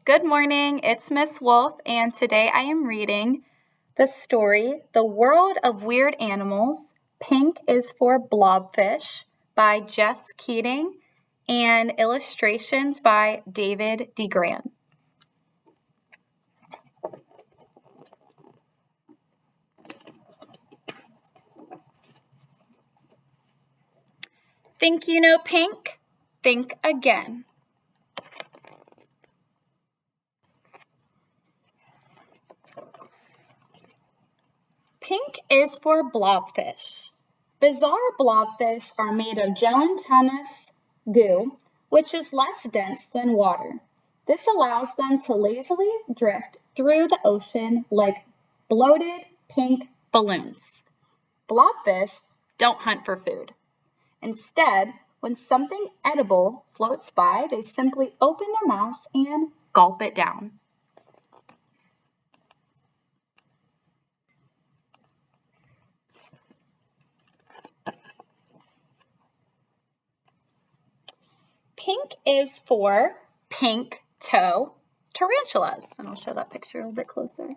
Good morning, it's Miss Wolfe, and today I am reading the story, The World of Weird Animals. Pink is for Blobfish by Jess Keating and illustrations by David DeGran. Think you know Pink? Think again. Pink is for Blobfish. Bizarre blobfish are made of gelatinous goo, which is less dense than water. This allows them to lazily drift through the ocean like bloated pink balloons. Blobfish don't hunt for food. Instead, when something edible floats by, they simply open their mouths and gulp it down. Pink is for pink toe tarantulas, and I'll show that picture a little bit closer.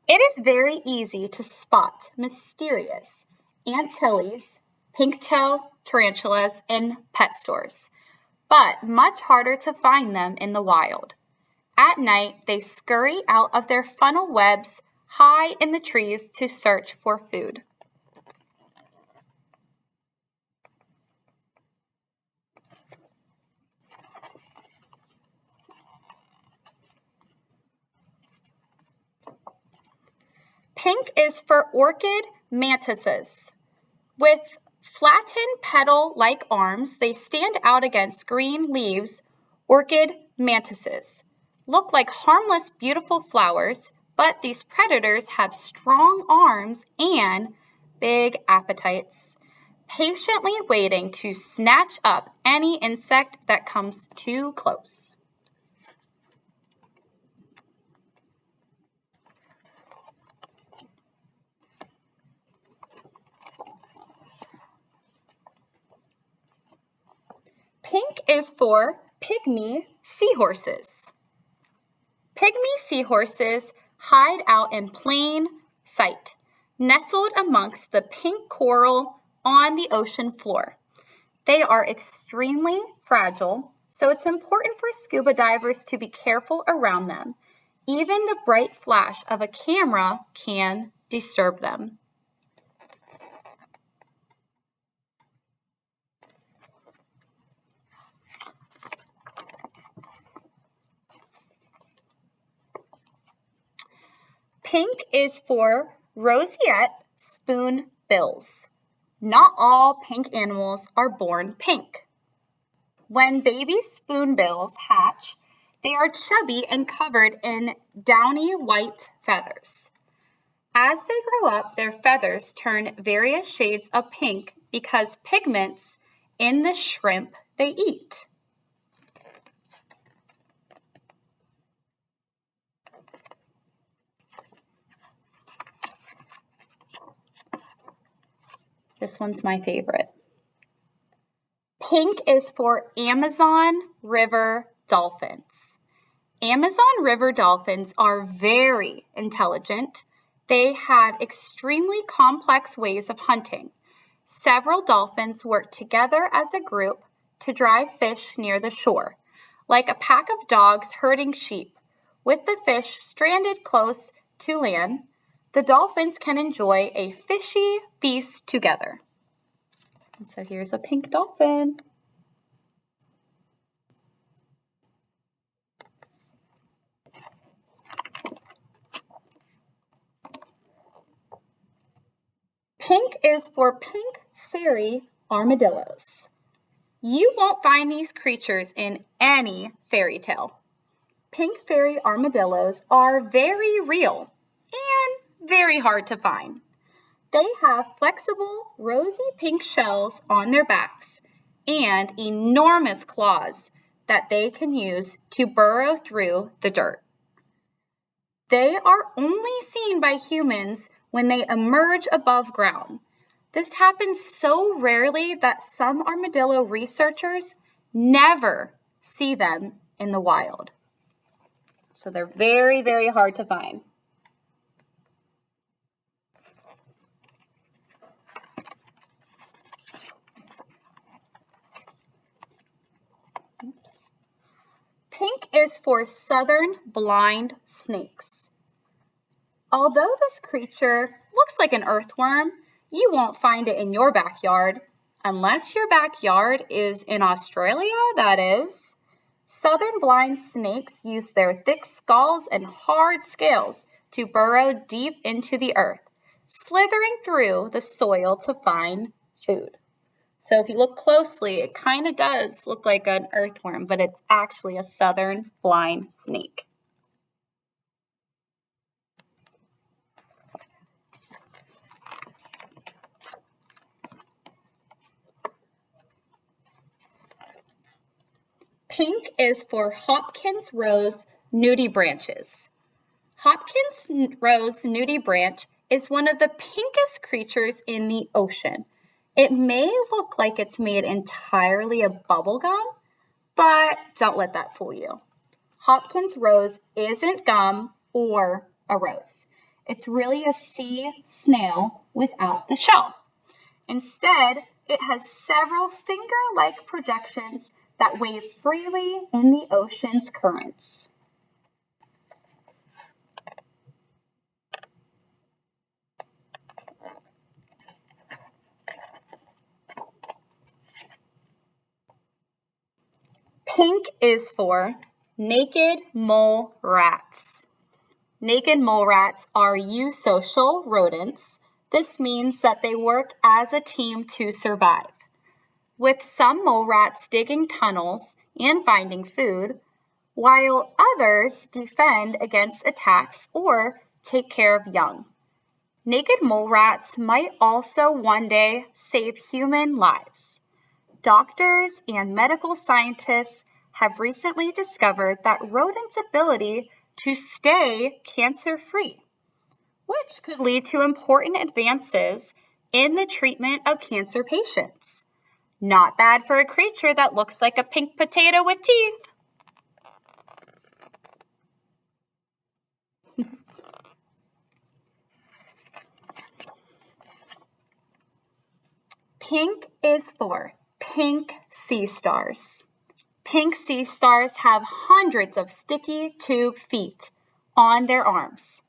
It is very easy to spot mysterious Antilles, pink toe tarantulas in pet stores, but much harder to find them in the wild. At night, they scurry out of their funnel webs high in the trees to search for food. Pink is for orchid mantises. With flattened petal-like arms, they stand out against green leaves. Orchid mantises look like harmless, beautiful flowers, but these predators have strong arms and big appetites, patiently waiting to snatch up any insect that comes too close. Pink is for pygmy seahorses. Pygmy seahorses hide out in plain sight, nestled amongst the pink coral on the ocean floor. They are extremely fragile, so it's important for scuba divers to be careful around them. Even the bright flash of a camera can disturb them. Pink is for roseate spoonbills. Not all pink animals are born pink. When baby spoonbills hatch, they are chubby and covered in downy white feathers. As they grow up, their feathers turn various shades of pink because pigments in the shrimp they eat. This one's my favorite. Pink is for Amazon River dolphins. Amazon River dolphins are very intelligent. They have extremely complex ways of hunting. Several dolphins work together as a group to drive fish near the shore, like a pack of dogs herding sheep. With the fish stranded close to land, the dolphins can enjoy a fishy feast together. And so here's a pink dolphin. Pink is for pink fairy armadillos. You won't find these creatures in any fairy tale. Pink fairy armadillos are very real and very hard to find. They have flexible, rosy pink shells on their backs and enormous claws that they can use to burrow through the dirt. They are only seen by humans when they emerge above ground. This happens so rarely that some armadillo researchers never see them in the wild. So they're very, very hard to find. Oops. Pink is for southern blind snakes. Although this creature looks like an earthworm, you won't find it in your backyard, unless your backyard is in Australia, that is. Southern blind snakes use their thick skulls and hard scales to burrow deep into the earth, slithering through the soil to find food. So if you look closely, it kind of does look like an earthworm, but it's actually a southern blind snake. Pink is for Hopkins rose nudibranches. Hopkins rose nudibranch is one of the pinkest creatures in the ocean. It may look like it's made entirely of bubble gum, but don't let that fool you. Hopkins rose isn't gum or a rose. It's really a sea snail without the shell. Instead, it has several finger-like projections that wave freely in the ocean's currents. Pink is for naked mole rats. Naked mole rats are eusocial rodents. This means that they work as a team to survive, with some mole rats digging tunnels and finding food, while others defend against attacks or take care of young. Naked mole rats might also one day save human lives. Doctors and medical scientists have recently discovered that rodents' ability to stay cancer-free, which could lead to important advances in the treatment of cancer patients. Not bad for a creature that looks like a pink potato with teeth. Pink is for pink sea stars. Pink sea stars have hundreds of sticky tube feet on their arms,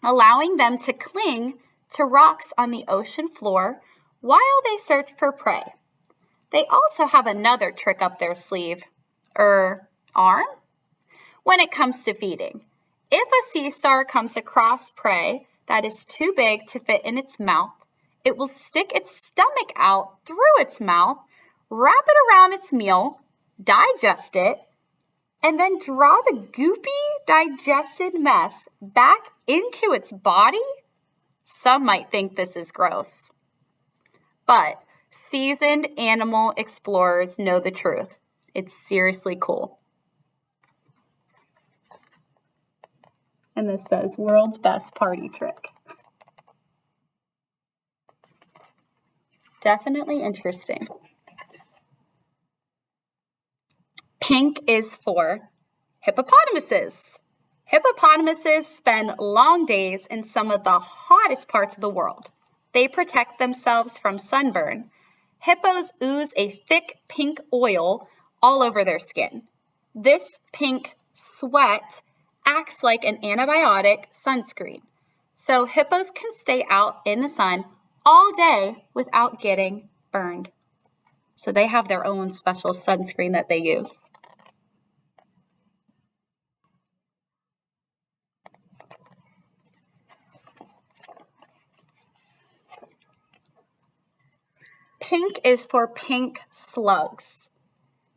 allowing them to cling to rocks on the ocean floor while they search for prey. They also have another trick up their sleeve, arm, when it comes to feeding. If a sea star comes across prey that is too big to fit in its mouth, it will stick its stomach out through its mouth, wrap it around its meal, digest it, and then draw the goopy, digested mess back into its body? Some might think this is gross, but seasoned animal explorers know the truth. It's seriously cool. And this says, world's best party trick. Definitely interesting. Pink is for hippopotamuses. Hippopotamuses spend long days in some of the hottest parts of the world. They protect themselves from sunburn. Hippos ooze a thick pink oil all over their skin. This pink sweat acts like an antibiotic sunscreen, so hippos can stay out in the sun all day without getting burned. So they have their own special sunscreen that they use. Pink is for pink slugs.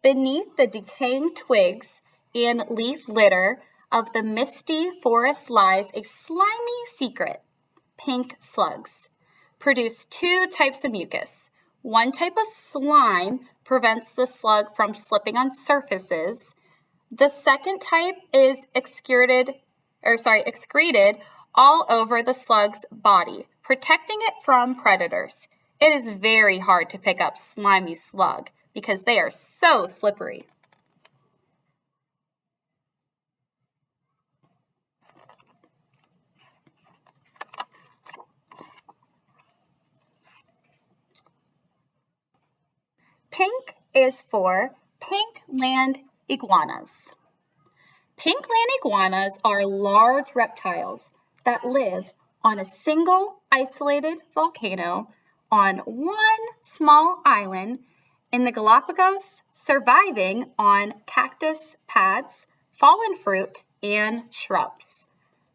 Beneath the decaying twigs and leaf litter of the misty forest lies a slimy secret. Pink slugs produce two types of mucus. One type of slime prevents the slug from slipping on surfaces. The second type is excreted all over the slug's body, protecting it from predators. It is very hard to pick up slimy slug because they are so slippery. Pink is for pink land iguanas. Pink land iguanas are large reptiles that live on a single isolated volcano on one small island in the Galapagos, surviving on cactus pads, fallen fruit, and shrubs.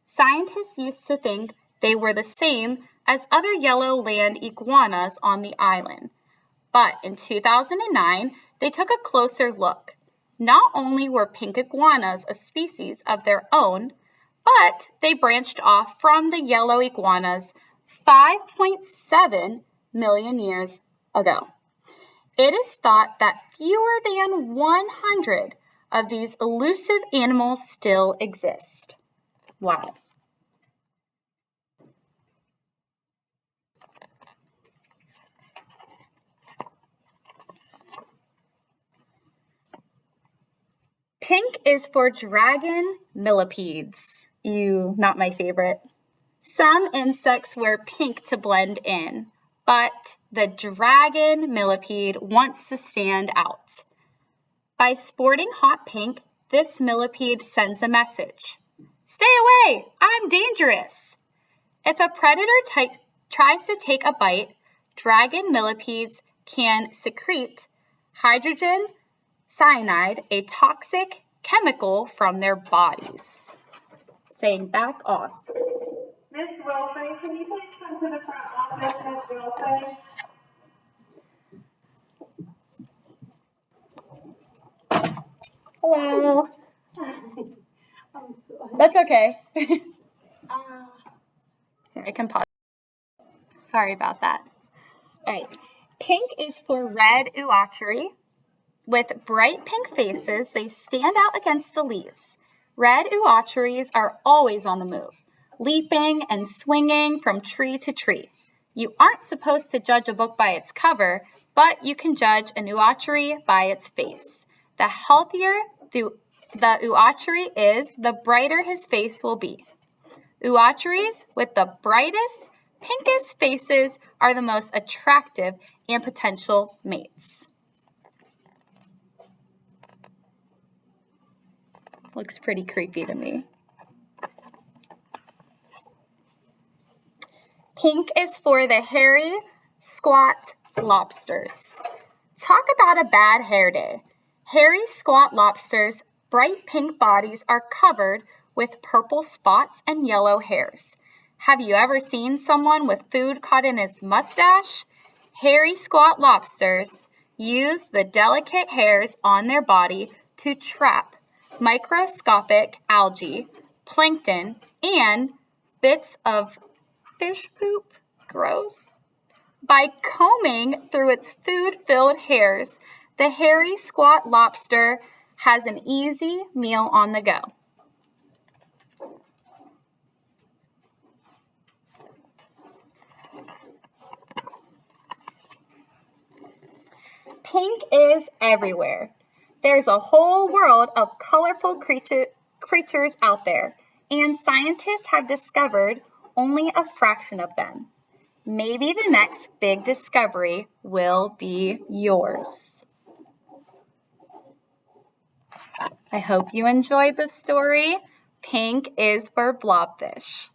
Scientists used to think they were the same as other yellow land iguanas on the island. But in 2009, they took a closer look. Not only were pink iguanas a species of their own, but they branched off from the yellow iguanas 5.7 million years ago. It is thought that fewer than 100 of these elusive animals still exist. Wow. Pink is for dragon millipedes. Ew, not my favorite. Some insects wear pink to blend in, but the dragon millipede wants to stand out. By sporting hot pink, this millipede sends a message. Stay away, I'm dangerous. If a predator tries to take a bite, dragon millipedes can secrete hydrogen cyanide, a toxic chemical from their bodies. Saying back off. Miss Wolfe, can you please come to the front office, Miss Wolfe? Hello. I'm sorry. That's okay. Here, I can pause. Sorry about that. All right. Pink is for red uatri. With bright pink faces, they stand out against the leaves. Red uatris are always on the move, leaping and swinging from tree to tree. You aren't supposed to judge a book by its cover, but you can judge an uatri by its face. The healthier the uatri is, the brighter his face will be. Uatris with the brightest, pinkest faces are the most attractive and potential mates. Looks pretty creepy to me. Pink is for the hairy, squat lobsters. Talk about a bad hair day. Hairy, squat lobsters' bright pink bodies are covered with purple spots and yellow hairs. Have you ever seen someone with food caught in his mustache? Hairy, squat lobsters use the delicate hairs on their body to trap microscopic algae, plankton, and bits of fish poop. Gross. By combing through its food-filled hairs, the hairy squat lobster has an easy meal on the go. Pink is everywhere. There's a whole world of colorful creatures out there, and scientists have discovered only a fraction of them. Maybe the next big discovery will be yours. I hope you enjoyed the story. Pink is for Blobfish.